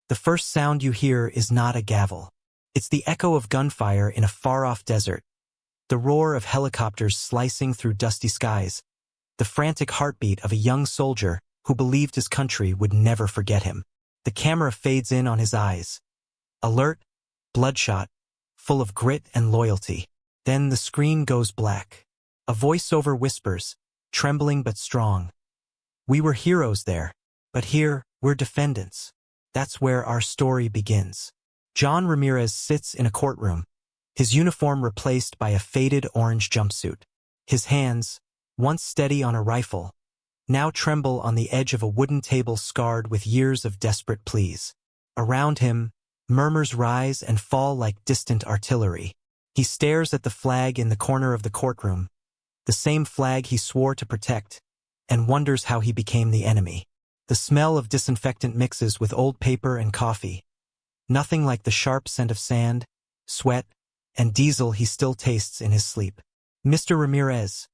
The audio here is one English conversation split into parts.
The first sound you hear is not a gavel. It's the echo of gunfire in a far-off desert, the roar of helicopters slicing through dusty skies, the frantic heartbeat of a young soldier who believed his country would never forget him. The camera fades in on his eyes. Alert, bloodshot, full of grit and loyalty. Then the screen goes black. A voiceover whispers, trembling but strong. We were heroes there, but here we're defendants. That's where our story begins. John Ramirez sits in a courtroom, his uniform replaced by a faded orange jumpsuit. His hands, once steady on a rifle, now tremble on the edge of a wooden table scarred with years of desperate pleas. Around him, murmurs rise and fall like distant artillery. He stares at the flag in the corner of the courtroom, the same flag he swore to protect, and wonders how he became the enemy. The smell of disinfectant mixes with old paper and coffee. Nothing like the sharp scent of sand, sweat, and diesel he still tastes in his sleep. Mr. Ramirez,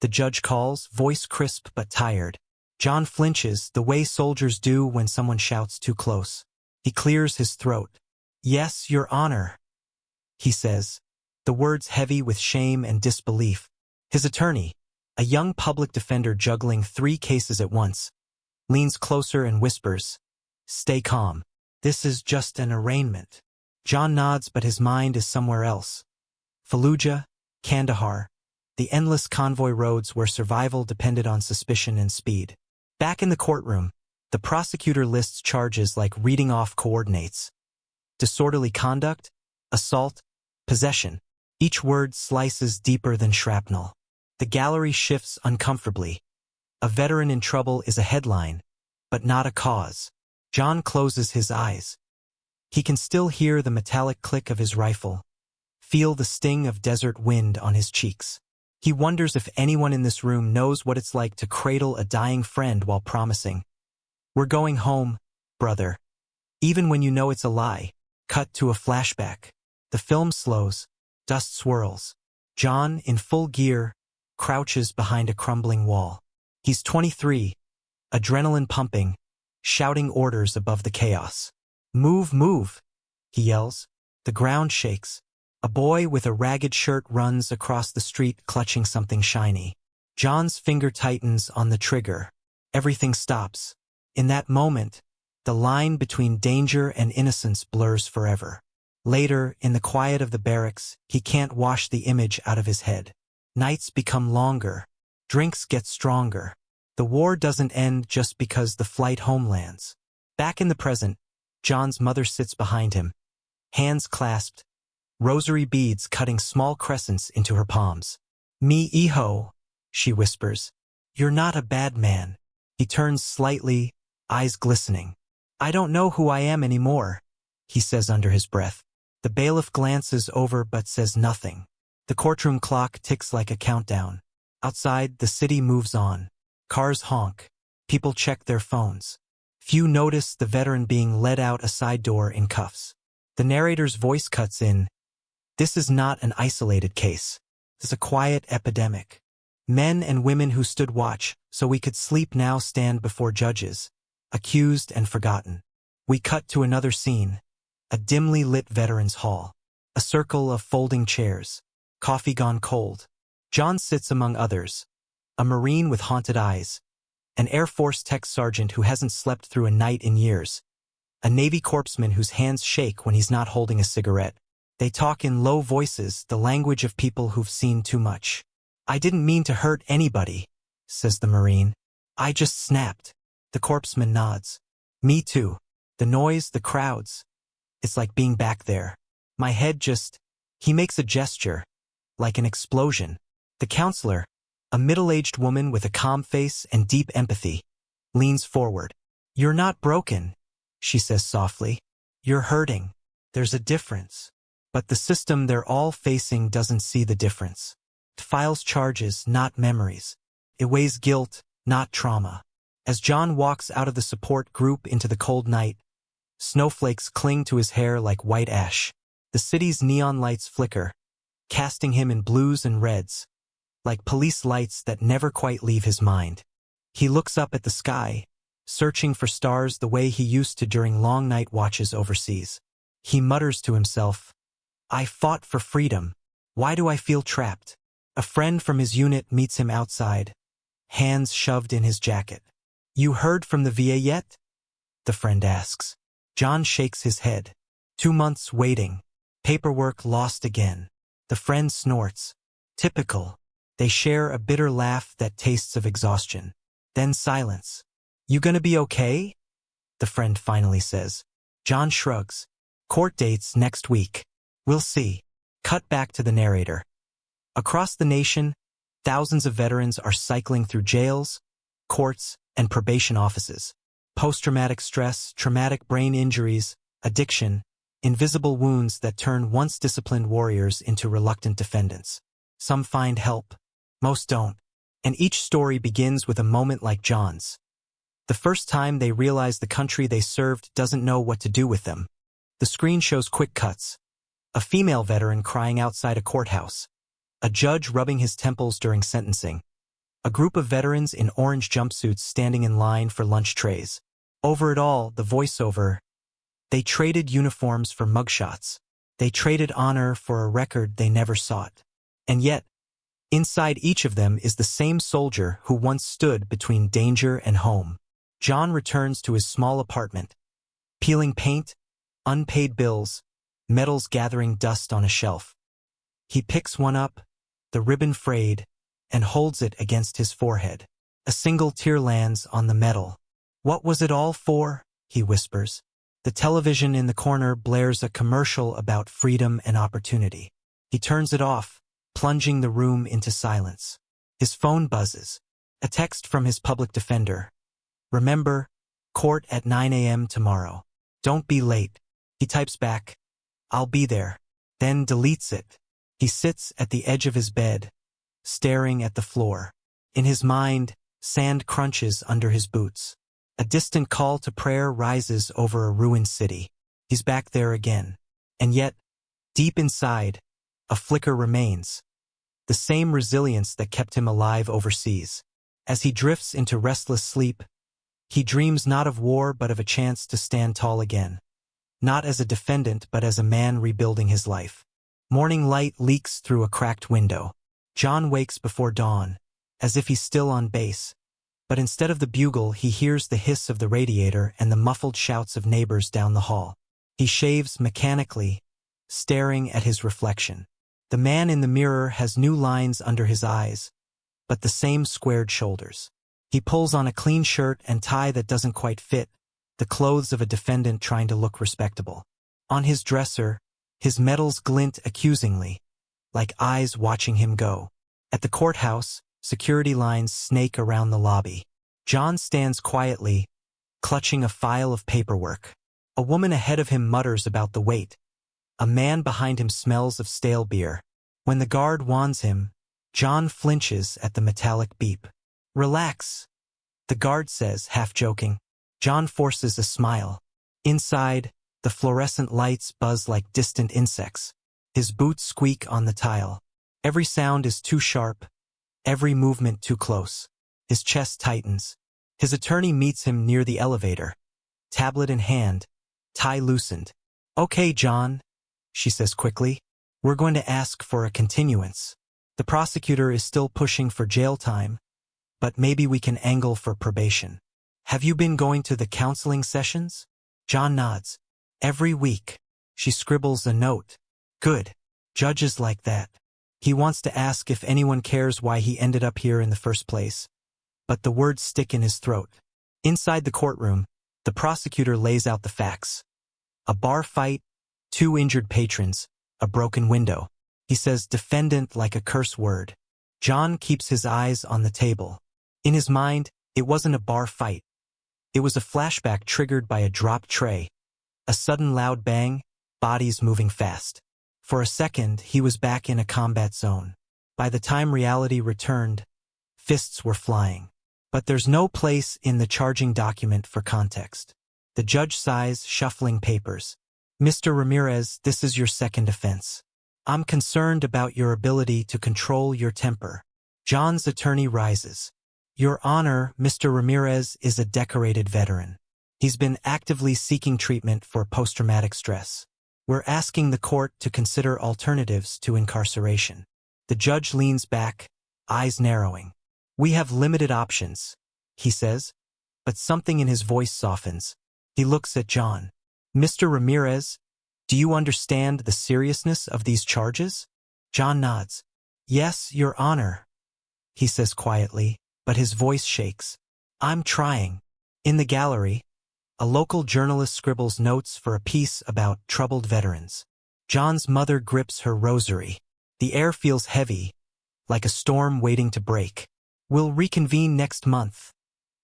the judge calls, voice crisp but tired. John flinches, the way soldiers do when someone shouts too close. He clears his throat. Yes, Your Honor, he says, the words heavy with shame and disbelief. His attorney, a young public defender juggling 3 cases at once, leans closer and whispers, Stay calm. This is just an arraignment. John nods, but his mind is somewhere else. Fallujah, Kandahar, the endless convoy roads where survival depended on suspicion and speed. Back in the courtroom, the prosecutor lists charges like reading off coordinates. Disorderly conduct, assault, possession. Each word slices deeper than shrapnel. The gallery shifts uncomfortably. A veteran in trouble is a headline, but not a cause. John closes his eyes. He can still hear the metallic click of his rifle, feel the sting of desert wind on his cheeks. He wonders if anyone in this room knows what it's like to cradle a dying friend while promising, We're going home, brother. Even when you know it's a lie. Cut to a flashback. The film slows. Dust swirls. John, in full gear, crouches behind a crumbling wall. He's 23, adrenaline pumping, shouting orders above the chaos. Move, move, he yells. The ground shakes. A boy with a ragged shirt runs across the street clutching something shiny. John's finger tightens on the trigger. Everything stops. In that moment, the line between danger and innocence blurs forever. Later, in the quiet of the barracks, he can't wash the image out of his head. Nights become longer. Drinks get stronger. The war doesn't end just because the flight home lands. Back in the present, John's mother sits behind him, hands clasped, rosary beads cutting small crescents into her palms. Mi hijo, she whispers. You're not a bad man. He turns slightly, eyes glistening. I don't know who I am anymore, he says under his breath. The bailiff glances over but says nothing. The courtroom clock ticks like a countdown. Outside, the city moves on. Cars honk. People check their phones. Few notice the veteran being led out a side door in cuffs. The narrator's voice cuts in. This is not an isolated case. It's a quiet epidemic. Men and women who stood watch so we could sleep now stand before judges, accused and forgotten. We cut to another scene. A dimly lit veterans' hall. A circle of folding chairs. Coffee gone cold. John sits among others. A Marine with haunted eyes. An Air Force tech sergeant who hasn't slept through a night in years. A Navy corpsman whose hands shake when he's not holding a cigarette. They talk in low voices, the language of people who've seen too much. I didn't mean to hurt anybody, says the Marine. I just snapped. The corpsman nods. Me too. The noise, the crowds. It's like being back there. My head just... He makes a gesture, like an explosion. The counselor, a middle-aged woman with a calm face and deep empathy, leans forward. You're not broken, she says softly. You're hurting. There's a difference. But the system they're all facing doesn't see the difference. It files charges, not memories. It weighs guilt, not trauma. As John walks out of the support group into the cold night, snowflakes cling to his hair like white ash. The city's neon lights flicker, casting him in blues and reds, like police lights that never quite leave his mind. He looks up at the sky, searching for stars the way he used to during long night watches overseas. He mutters to himself, "I fought for freedom. Why do I feel trapped?" A friend from his unit meets him outside, hands shoved in his jacket. "You heard from the VA yet?" the friend asks. John shakes his head. 2 months waiting. Paperwork lost again. The friend snorts. Typical. They share a bitter laugh that tastes of exhaustion. Then silence. "You gonna be okay?" the friend finally says. John shrugs. "Court dates next week. We'll see." Cut back to the narrator. Across the nation, thousands of veterans are cycling through jails, courts, and probation offices. Post-traumatic stress, traumatic brain injuries, addiction, invisible wounds that turn once disciplined warriors into reluctant defendants. Some find help, most don't, and each story begins with a moment like John's. The first time they realize the country they served doesn't know what to do with them. The screen shows quick cuts. A female veteran crying outside a courthouse. A judge rubbing his temples during sentencing. A group of veterans in orange jumpsuits standing in line for lunch trays. Over it all, the voiceover. They traded uniforms for mugshots. They traded honor for a record they never sought. And yet, inside each of them is the same soldier who once stood between danger and home. John returns to his small apartment. Peeling paint, unpaid bills, medals gathering dust on a shelf. He picks one up, the ribbon frayed, and holds it against his forehead. A single tear lands on the metal. "What was it all for?" he whispers. The television in the corner blares a commercial about freedom and opportunity. He turns it off, plunging the room into silence. His phone buzzes. A text from his public defender. "Remember, court at 9 a.m. tomorrow. Don't be late." He types back, "I'll be there," then deletes it. He sits at the edge of his bed, staring at the floor. In his mind, sand crunches under his boots. A distant call to prayer rises over a ruined city. He's back there again. And yet, deep inside, a flicker remains. The same resilience that kept him alive overseas. As he drifts into restless sleep, he dreams not of war but of a chance to stand tall again. Not as a defendant but as a man rebuilding his life. Morning light leaks through a cracked window. John wakes before dawn, as if he's still on base. But instead of the bugle, he hears the hiss of the radiator and the muffled shouts of neighbors down the hall. He shaves mechanically, staring at his reflection. The man in the mirror has new lines under his eyes, but the same squared shoulders. He pulls on a clean shirt and tie that doesn't quite fit, the clothes of a defendant trying to look respectable. On his dresser, his medals glint accusingly, like eyes watching him go. At the courthouse, security lines snake around the lobby. John stands quietly, clutching a file of paperwork. A woman ahead of him mutters about the wait. A man behind him smells of stale beer. When the guard wands him, John flinches at the metallic beep. "Relax," the guard says, half joking. John forces a smile. Inside, the fluorescent lights buzz like distant insects. His boots squeak on the tile. Every sound is too sharp, every movement too close. His chest tightens. His attorney meets him near the elevator. Tablet in hand, tie loosened. "Okay, John," she says quickly. "We're going to ask for a continuance. The prosecutor is still pushing for jail time, but maybe we can angle for probation. Have you been going to the counseling sessions?" John nods. "Every week." She scribbles a note. "Good. Judges like that." He wants to ask if anyone cares why he ended up here in the first place, but the words stick in his throat. Inside the courtroom, the prosecutor lays out the facts. A bar fight, 2 injured patrons, a broken window. He says defendant like a curse word. John keeps his eyes on the table. In his mind, it wasn't a bar fight. It was a flashback triggered by a dropped tray. A sudden loud bang, bodies moving fast. For a second, he was back in a combat zone. By the time reality returned, fists were flying. But there's no place in the charging document for context. The judge sighs, shuffling papers. "Mr. Ramirez, this is your second offense. I'm concerned about your ability to control your temper." John's attorney rises. Your Honor, Mr. Ramirez is a decorated veteran. He's been actively seeking treatment for post-traumatic stress. We're asking the court to consider alternatives to incarceration. The judge leans back, eyes narrowing. We have limited options, he says, but something in his voice softens. He looks at John. Mr. Ramirez, do you understand the seriousness of these charges? John nods. Yes, Your Honor, he says quietly, but his voice shakes. I'm trying. In the gallery, a local journalist scribbles notes for a piece about troubled veterans. John's mother grips her rosary. The air feels heavy, like a storm waiting to break. We'll reconvene next month,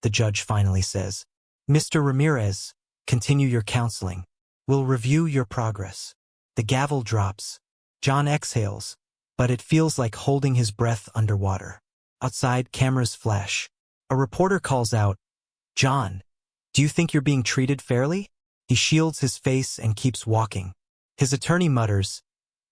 the judge finally says. Mr. Ramirez, continue your counseling. We'll review your progress. The gavel drops. John exhales, but it feels like holding his breath underwater. Outside, cameras flash. A reporter calls out, John, do you think you're being treated fairly? He shields his face and keeps walking. His attorney mutters,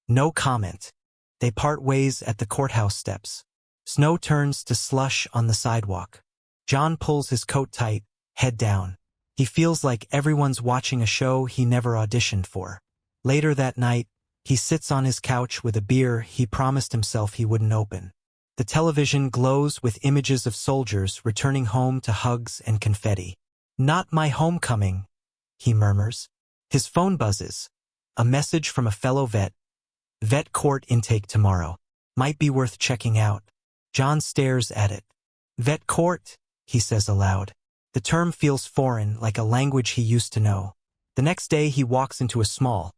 no comment. They part ways at the courthouse steps. Snow turns to slush on the sidewalk. John pulls his coat tight, head down. He feels like everyone's watching a show he never auditioned for. Later that night, he sits on his couch with a beer he promised himself he wouldn't open. The television glows with images of soldiers returning home to hugs and confetti. Not my homecoming, he murmurs. His phone buzzes. A message from a fellow vet. Vet court intake tomorrow. Might be worth checking out. John stares at it. Vet court, he says aloud. The term feels foreign, like a language he used to know. The next day he walks into a small,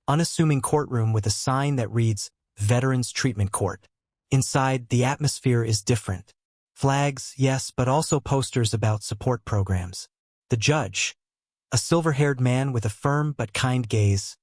unassuming courtroom with a sign that reads, Veterans Treatment Court. Inside, the atmosphere is different. Flags, yes, but also posters about support programs. The judge, a silver-haired man with a firm but kind gaze,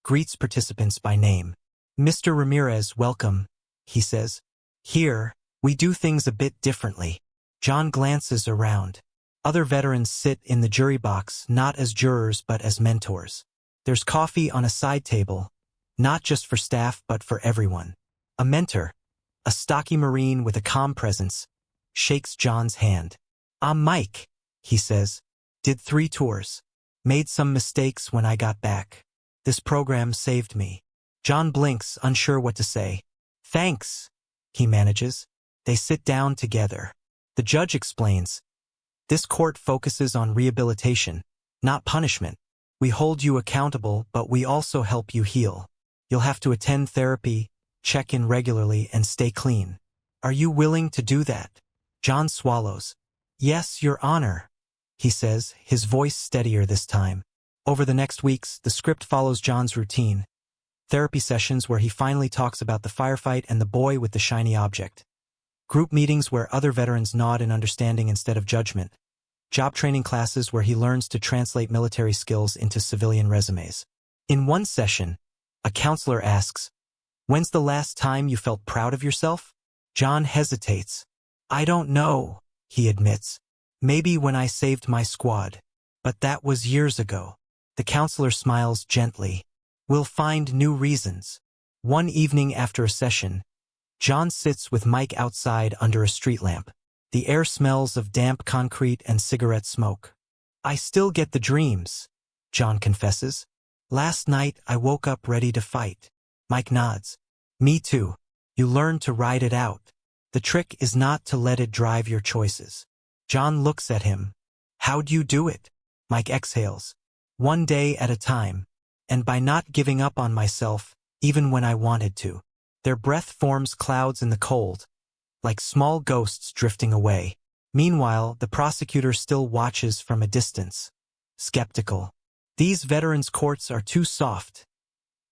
greets participants by name. Mr. Ramirez, welcome, he says. Here, we do things a bit differently. John glances around. Other veterans sit in the jury box, not as jurors but as mentors. There's coffee on a side table, not just for staff but for everyone. A mentor, a stocky Marine with a calm presence, shakes John's hand. I'm Mike, he says. Did 3 tours. Made some mistakes when I got back. This program saved me. John blinks, unsure what to say. Thanks, he manages. They sit down together. The judge explains. This court focuses on rehabilitation, not punishment. We hold you accountable, but we also help you heal. You'll have to attend therapy, check in regularly, and stay clean. Are you willing to do that? John swallows. Yes, Your Honor, he says, his voice steadier this time. Over the next weeks, the script follows John's routine. Therapy sessions where he finally talks about the firefight and the boy with the shiny object. Group meetings where other veterans nod in understanding instead of judgment. Job training classes where he learns to translate military skills into civilian resumes. In one session, a counselor asks, When's the last time you felt proud of yourself? John hesitates. I don't know, he admits. Maybe when I saved my squad. But that was years ago. The counselor smiles gently. We'll find new reasons. One evening after a session, John sits with Mike outside under a street lamp. The air smells of damp concrete and cigarette smoke. I still get the dreams, John confesses. Last night I woke up ready to fight. Mike nods. Me too. You learn to ride it out. The trick is not to let it drive your choices. John looks at him. How'd you do it? Mike exhales. One day at a time. And by not giving up on myself, even when I wanted to. Their breath forms clouds in the cold, like small ghosts drifting away. Meanwhile, the prosecutor still watches from a distance, skeptical. These veterans' courts are too soft,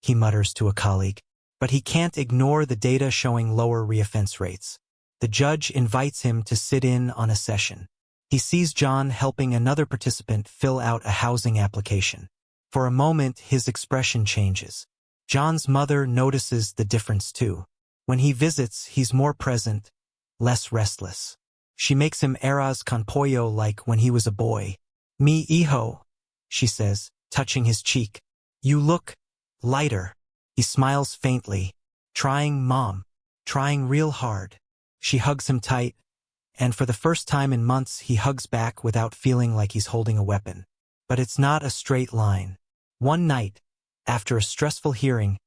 he mutters to a colleague. But he can't ignore the data showing lower reoffense rates. The judge invites him to sit in on a session. He sees John helping another participant fill out a housing application. For a moment, his expression changes. John's mother notices the difference too. When he visits, he's more present, less restless. She makes him arroz con pollo like when he was a boy. Mi hijo, she says, touching his cheek. You look lighter. He smiles faintly. Trying, Mom. Trying real hard. She hugs him tight, and for the first time in months he hugs back without feeling like he's holding a weapon. But it's not a straight line. One night, after a stressful hearing,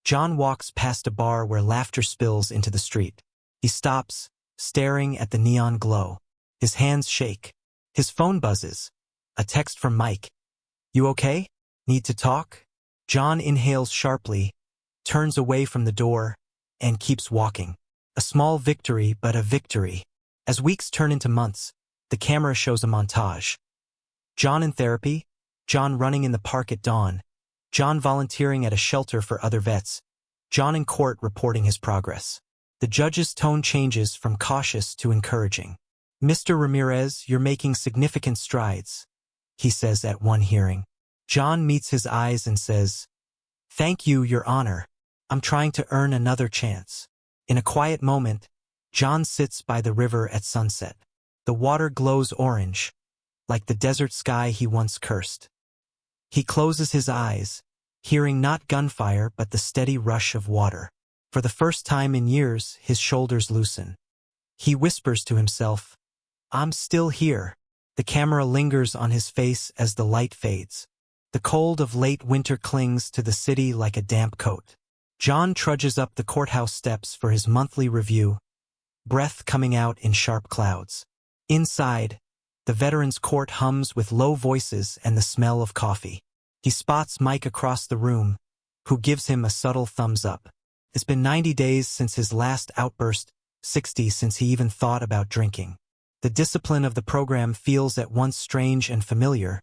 John walks past a bar where laughter spills into the street. He stops, staring at the neon glow. His hands shake. His phone buzzes. A text from Mike. "You okay? Need to talk?" John inhales sharply, turns away from the door, and keeps walking. A small victory, but a victory. As weeks turn into months, the camera shows a montage. John in therapy, John running in the park at dawn, John volunteering at a shelter for other vets, John in court reporting his progress. The judge's tone changes from cautious to encouraging. "Mr. Ramirez, you're making significant strides," he says at one hearing. John meets his eyes and says, "Thank you, Your Honor. I'm trying to earn another chance." In a quiet moment, John sits by the river at sunset. The water glows orange, like the desert sky he once cursed. He closes his eyes, hearing not gunfire but the steady rush of water. For the first time in years, his shoulders loosen. He whispers to himself, "I'm still here." The camera lingers on his face as the light fades. The cold of late winter clings to the city like a damp coat. John trudges up the courthouse steps for his monthly review, breath coming out in sharp clouds. Inside, the veterans' court hums with low voices and the smell of coffee. He spots Mike across the room, who gives him a subtle thumbs up. It's been 90 days since his last outburst, 60 since he even thought about drinking. The discipline of the program feels at once strange and familiar,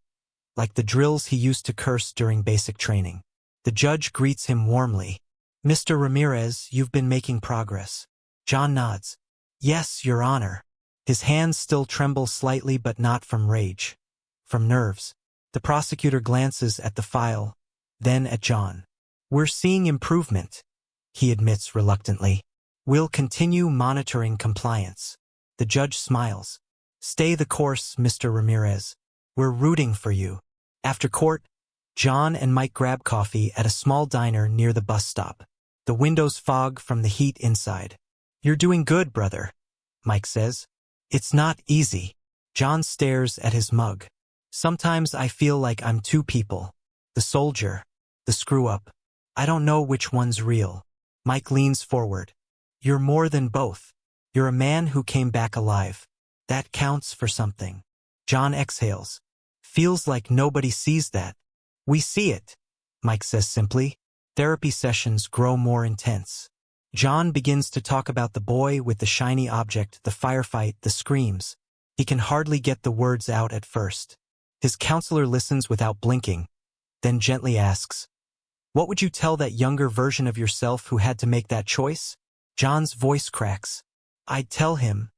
like the drills he used to curse during basic training. The judge greets him warmly. "Mr. Ramirez, you've been making progress." John nods. "Yes, Your Honor." His hands still tremble slightly, but not from rage. From nerves. The prosecutor glances at the file, then at John. "We're seeing improvement," he admits reluctantly. "We'll continue monitoring compliance." The judge smiles. "Stay the course, Mr. Ramirez. We're rooting for you." After court, John and Mike grab coffee at a small diner near the bus stop. The windows fog from the heat inside. "You're doing good, brother," Mike says. "It's not easy." John stares at his mug. "Sometimes I feel like I'm two people. The soldier, the screw-up. I don't know which one's real." Mike leans forward. "You're more than both. You're a man who came back alive. That counts for something." John exhales. "Feels like nobody sees that." "We see it," Mike says simply. Therapy sessions grow more intense. John begins to talk about the boy with the shiny object, the firefight, the screams. He can hardly get the words out at first. His counselor listens without blinking, then gently asks, "What would you tell that younger version of yourself who had to make that choice?" John's voice cracks. "I'd tell him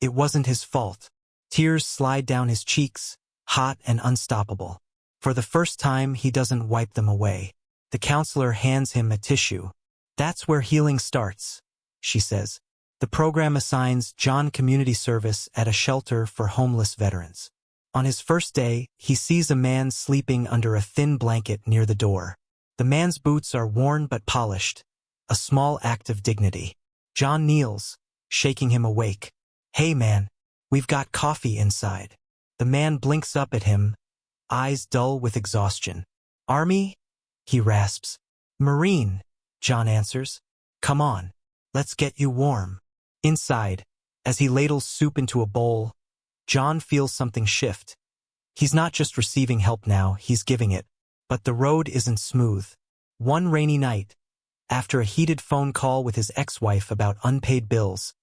it wasn't his fault." Tears slide down his cheeks, hot and unstoppable. For the first time, he doesn't wipe them away. The counselor hands him a tissue. "That's where healing starts," she says. The program assigns John community service at a shelter for homeless veterans. On his first day, he sees a man sleeping under a thin blanket near the door. The man's boots are worn but polished, a small act of dignity. John kneels, shaking him awake. "Hey man, we've got coffee inside." The man blinks up at him, eyes dull with exhaustion. "Army?" he rasps. "Marine," John answers. "Come on, let's get you warm." Inside, as he ladles soup into a bowl, John feels something shift. He's not just receiving help now, he's giving it. But the road isn't smooth. One rainy night, after a heated phone call with his ex-wife about unpaid bills,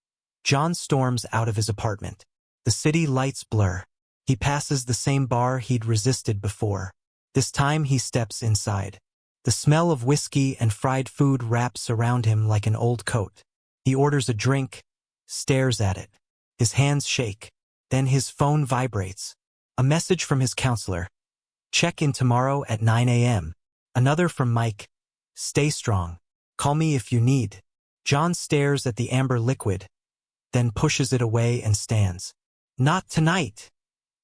John storms out of his apartment. The city lights blur. He passes the same bar he'd resisted before. This time he steps inside. The smell of whiskey and fried food wraps around him like an old coat. He orders a drink, stares at it. His hands shake. Then his phone vibrates. A message from his counselor. "Check in tomorrow at 9 a.m. Another from Mike. "Stay strong. Call me if you need." John stares at the amber liquid, then pushes it away and stands. "Not tonight,"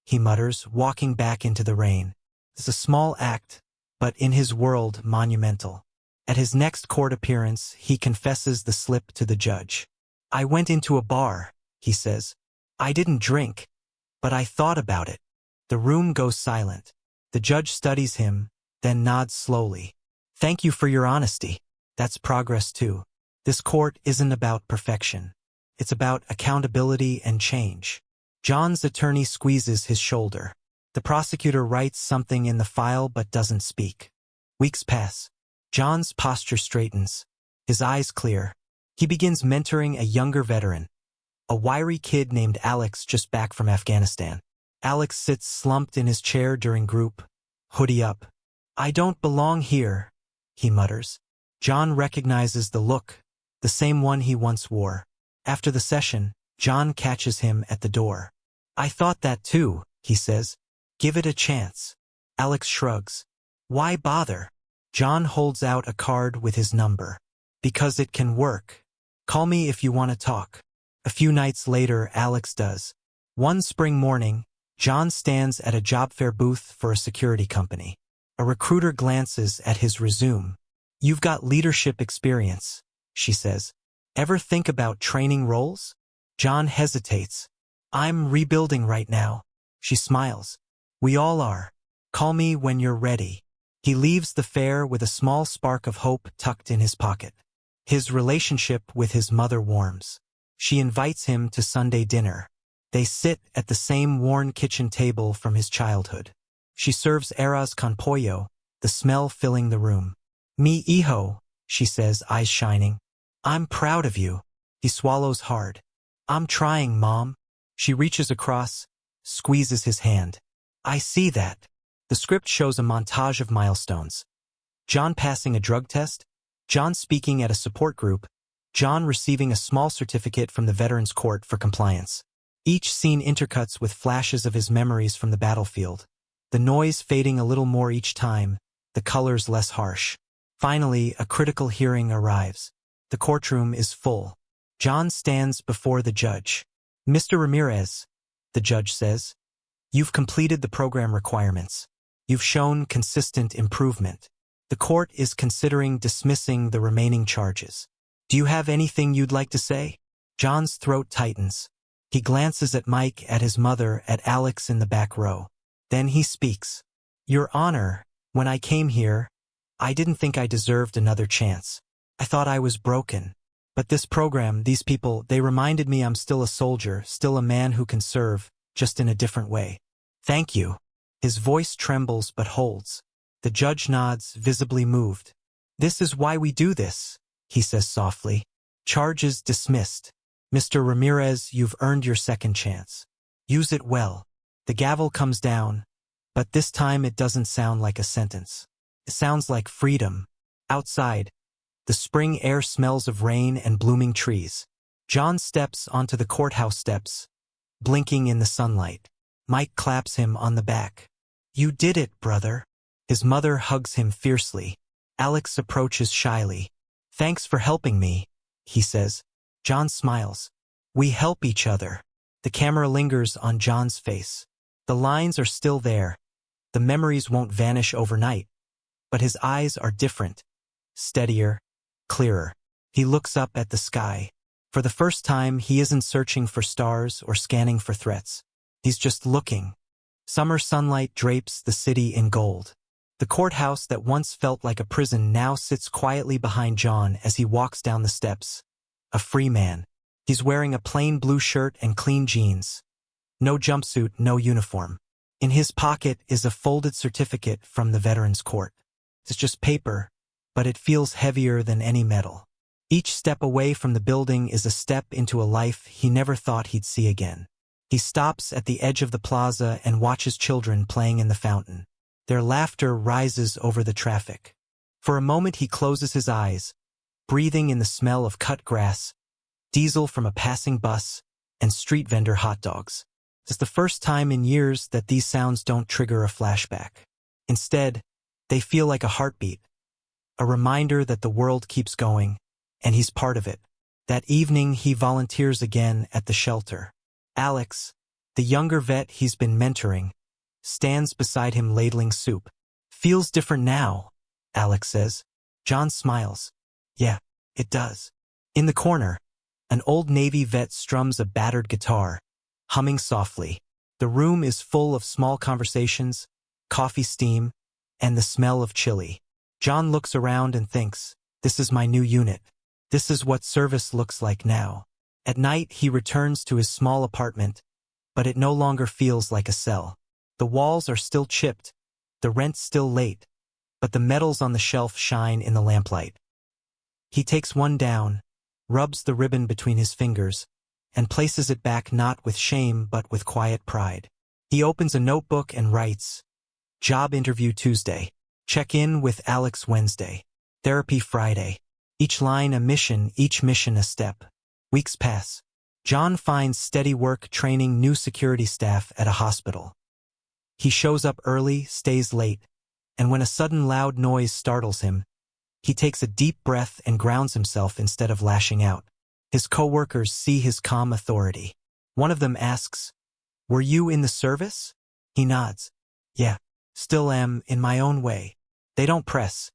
he mutters, walking back into the rain. It's a small act, but in his world, monumental. At his next court appearance, he confesses the slip to the judge. "I went into a bar," he says. I didn't drink, but I thought about it. The room goes silent. The judge studies him, then nods slowly. Thank you for your honesty. That's progress too. This court isn't about perfection. It's about accountability and change. John's attorney squeezes his shoulder. The prosecutor writes something in the file but doesn't speak. Weeks pass. John's posture straightens. His eyes clear. He begins mentoring a younger veteran, a wiry kid named Alex just back from Afghanistan. Alex sits slumped in his chair during group, hoodie up. I don't belong here, he mutters. John recognizes the look, the same one he once wore. After the session, John catches him at the door. I thought that too, he says. Give it a chance. Alex shrugs. Why bother? John holds out a card with his number. Because it can work. Call me if you want to talk. A few nights later, Alex does. One spring morning, John stands at a job fair booth for a security company. A recruiter glances at his resume. You've got leadership experience, she says. Ever think about training roles? John hesitates. I'm rebuilding right now. She smiles. We all are. Call me when you're ready. He leaves the fair with a small spark of hope tucked in his pocket. His relationship with his mother warms. She invites him to Sunday dinner. They sit at the same worn kitchen table from his childhood. She serves arroz con pollo, the smell filling the room. Mi hijo, she says, eyes shining. I'm proud of you. He swallows hard. I'm trying, Mom. She reaches across, squeezes his hand. I see that. The script shows a montage of milestones. John passing a drug test, John speaking at a support group, John receiving a small certificate from the Veterans Court for compliance. Each scene intercuts with flashes of his memories from the battlefield, the noise fading a little more each time, the colors less harsh. Finally, a critical hearing arrives. The courtroom is full. John stands before the judge. Mr. Ramirez, the judge says, you've completed the program requirements. You've shown consistent improvement. The court is considering dismissing the remaining charges. Do you have anything you'd like to say? John's throat tightens. He glances at Mike, at his mother, at Alex in the back row. Then he speaks. Your Honor, when I came here, I didn't think I deserved another chance. I thought I was broken. But this program, these people, they reminded me I'm still a soldier, still a man who can serve, just in a different way. Thank you. His voice trembles but holds. The judge nods, visibly moved. This is why we do this, he says softly. Charges dismissed. Mr. Ramirez, you've earned your second chance. Use it well. The gavel comes down, but this time it doesn't sound like a sentence. It sounds like freedom. Outside, the spring air smells of rain and blooming trees. John steps onto the courthouse steps, blinking in the sunlight. Mike claps him on the back. You did it, brother. His mother hugs him fiercely. Alex approaches shyly. Thanks for helping me, he says. John smiles. We help each other. The camera lingers on John's face. The lines are still there. The memories won't vanish overnight. But his eyes are different. Steadier, clearer. He looks up at the sky. For the first time, he isn't searching for stars or scanning for threats. He's just looking. Summer sunlight drapes the city in gold. The courthouse that once felt like a prison now sits quietly behind John as he walks down the steps. A free man. He's wearing a plain blue shirt and clean jeans. No jumpsuit, no uniform. In his pocket is a folded certificate from the Veterans Court. It's just paper, but it feels heavier than any metal. Each step away from the building is a step into a life he never thought he'd see again. He stops at the edge of the plaza and watches children playing in the fountain. Their laughter rises over the traffic. For a moment he closes his eyes, breathing in the smell of cut grass, diesel from a passing bus, and street vendor hot dogs. It's the first time in years that these sounds don't trigger a flashback. Instead, they feel like a heartbeat, a reminder that the world keeps going, and he's part of it. That evening he volunteers again at the shelter. Alex, the younger vet he's been mentoring, stands beside him ladling soup. Feels different now, Alex says. John smiles. Yeah, it does. In the corner, an old Navy vet strums a battered guitar, humming softly. The room is full of small conversations, coffee steam, and the smell of chili. John looks around and thinks, this is my new unit. This is what service looks like now. At night, he returns to his small apartment, but it no longer feels like a cell. The walls are still chipped, the rent still late, but the medals on the shelf shine in the lamplight. He takes one down, rubs the ribbon between his fingers, and places it back not with shame but with quiet pride. He opens a notebook and writes, Job interview Tuesday. Check in with Alex Wednesday. Therapy Friday. Each line a mission, each mission a step. Weeks pass. John finds steady work training new security staff at a hospital. He shows up early, stays late, and when a sudden loud noise startles him, he takes a deep breath and grounds himself instead of lashing out. His co-workers see his calm authority. One of them asks, Were you in the service? He nods. Yeah, still am, in my own way. They don't press.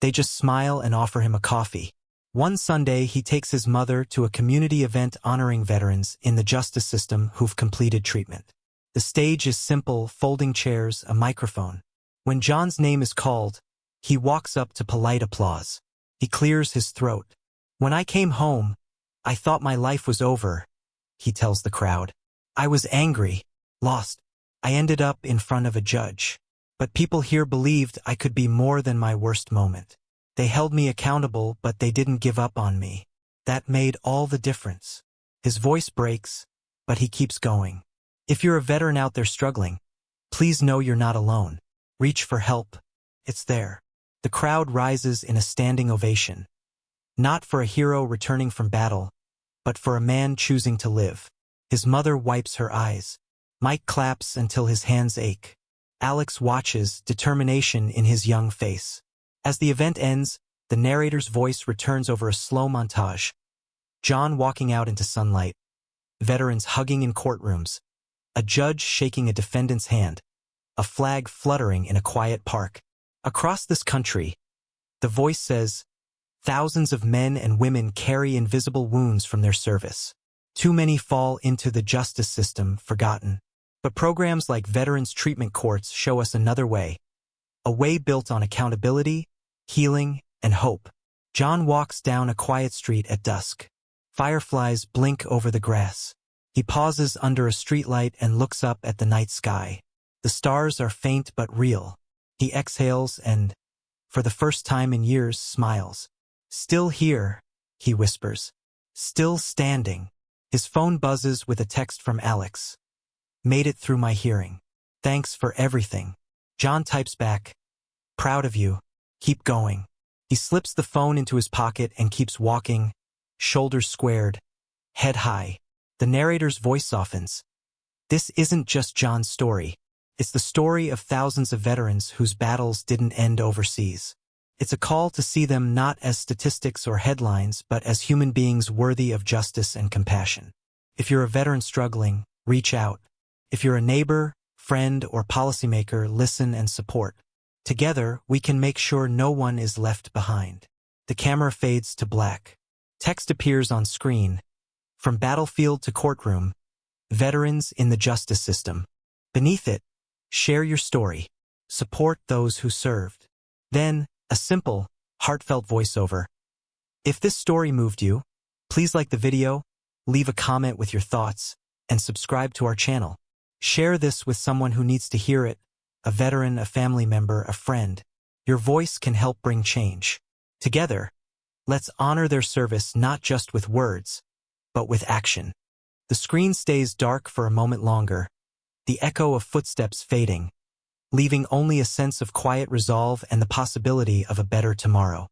They just smile and offer him a coffee. One Sunday, he takes his mother to a community event honoring veterans in the justice system who've completed treatment. The stage is simple, folding chairs, a microphone. When John's name is called, he walks up to polite applause. He clears his throat. When I came home, I thought my life was over, he tells the crowd. I was angry, lost. I ended up in front of a judge. But people here believed I could be more than my worst moment. They held me accountable, but they didn't give up on me. That made all the difference. His voice breaks, but he keeps going. If you're a veteran out there struggling, please know you're not alone. Reach for help. It's there. The crowd rises in a standing ovation. Not for a hero returning from battle, but for a man choosing to live. His mother wipes her eyes. Mike claps until his hands ache. Alex watches, determination in his young face. As the event ends, the narrator's voice returns over a slow montage. John walking out into sunlight. Veterans hugging in courtrooms. A judge shaking a defendant's hand. A flag fluttering in a quiet park. Across this country, the voice says, thousands of men and women carry invisible wounds from their service. Too many fall into the justice system, forgotten. But programs like Veterans Treatment Courts show us another way. A way built on accountability, healing, and hope. John walks down a quiet street at dusk. Fireflies blink over the grass. He pauses under a streetlight and looks up at the night sky. The stars are faint but real. He exhales and, for the first time in years, smiles. Still here, he whispers. Still standing. His phone buzzes with a text from Alex. Made it through my hearing. Thanks for everything. John types back. Proud of you. Keep going. He slips the phone into his pocket and keeps walking, shoulders squared, head high. The narrator's voice softens. This isn't just John's story. It's the story of thousands of veterans whose battles didn't end overseas. It's a call to see them not as statistics or headlines, but as human beings worthy of justice and compassion. If you're a veteran struggling, reach out. If you're a neighbor, friend, or policymaker, listen and support. Together, we can make sure no one is left behind. The camera fades to black. Text appears on screen. From battlefield to courtroom, veterans in the justice system. Beneath it, share your story. Support those who served. Then, a simple, heartfelt voiceover. If this story moved you, please like the video, leave a comment with your thoughts, and subscribe to our channel. Share this with someone who needs to hear it, a veteran, a family member, a friend. Your voice can help bring change. Together, let's honor their service not just with words, but with action. The screen stays dark for a moment longer, the echo of footsteps fading, leaving only a sense of quiet resolve and the possibility of a better tomorrow.